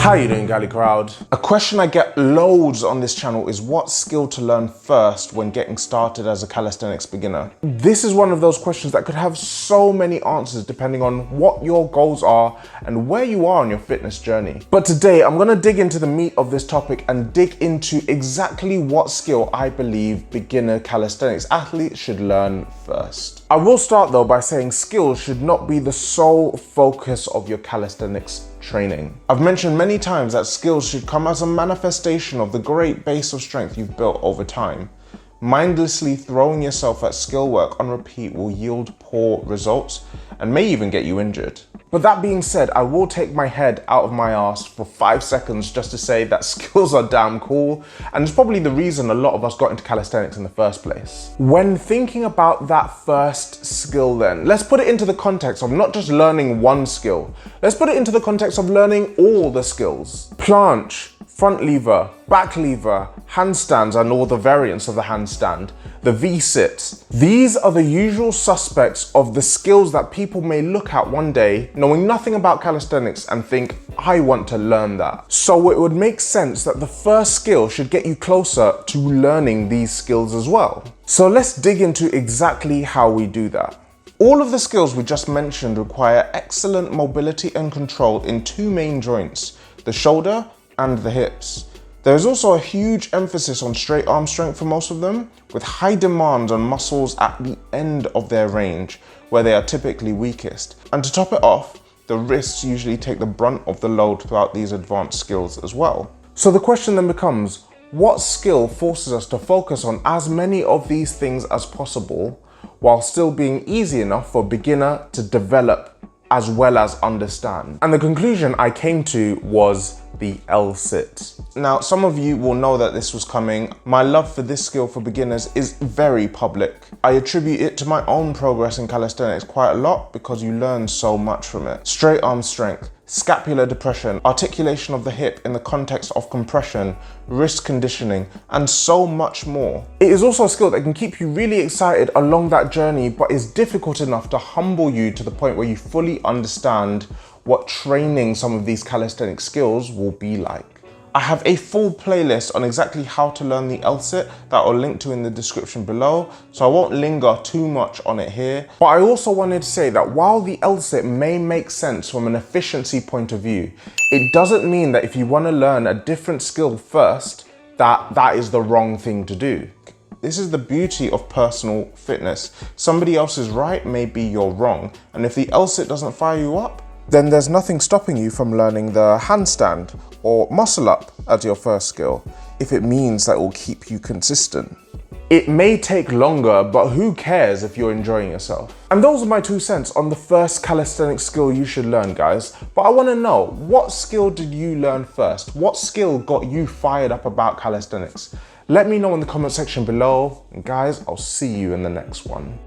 How you doing, Cali Crowd? A question I get loads on this channel is what skill to learn first when getting started as a calisthenics beginner. This is one of those questions that could have so many answers depending on what your goals are and where you are on your fitness journey. But today I'm gonna dig into the meat of this topic and dig into exactly what skill I believe beginner calisthenics athletes should learn first. I will start though by saying skills should not be the sole focus of your calisthenics training. I've mentioned many times that skills should come as a manifestation of the great base of strength you've built over time. Mindlessly throwing yourself at skill work on repeat will yield poor results and may even get you injured. But that being said, I will take my head out of my ass for 5 seconds just to say that skills are damn cool, and it's probably the reason a lot of us got into calisthenics in the first place. When thinking about that first skill then, let's put it into the context of not just learning one skill. Let's put it into the context of learning all the skills. Planche, front lever, back lever, handstands and all the variants of the handstand, the Vsit. These are the usual suspects of the skills that people may look at one day knowing nothing about calisthenics and think, I want to learn that. So it would make sense that the first skill should get you closer to learning these skills as well. So let's dig into exactly how we do that. All of the skills we just mentioned require excellent mobility and control in two main joints, the shoulder and the hips. There is also a huge emphasis on straight arm strength for most of them, with high demands on muscles at the end of their range, where they are typically weakest. And to top it off, the wrists usually take the brunt of the load throughout these advanced skills as well. So the question then becomes, what skill forces us to focus on as many of these things as possible, while still being easy enough for a beginner to develop as well as understand? And the conclusion I came to was the Vsit. Now, some of you will know that this was coming. My love for this skill for beginners is very public. I attribute it to my own progress in calisthenics quite a lot because you learn so much from it. Straight arm strength, scapular depression, articulation of the hip in the context of compression, wrist conditioning, and so much more. It is also a skill that can keep you really excited along that journey, but is difficult enough to humble you to the point where you fully understand what training some of these calisthenic skills will be like. I have a full playlist on exactly how to learn the Vsit that I'll link to in the description below, so I won't linger too much on it here. But I also wanted to say that while the Vsit may make sense from an efficiency point of view, it doesn't mean that if you want to learn a different skill first, that is the wrong thing to do. This is the beauty of personal fitness. Somebody else's right may be your wrong, and if the Vsit doesn't fire you up, then there's nothing stopping you from learning the handstand or muscle up as your first skill, if it means that it will keep you consistent. It may take longer, but who cares if you're enjoying yourself? And those are my 2 cents on the first calisthenics skill you should learn, guys. But I want to know, what skill did you learn first? What skill got you fired up about calisthenics? Let me know in the comment section below. And guys, I'll see you in the next one.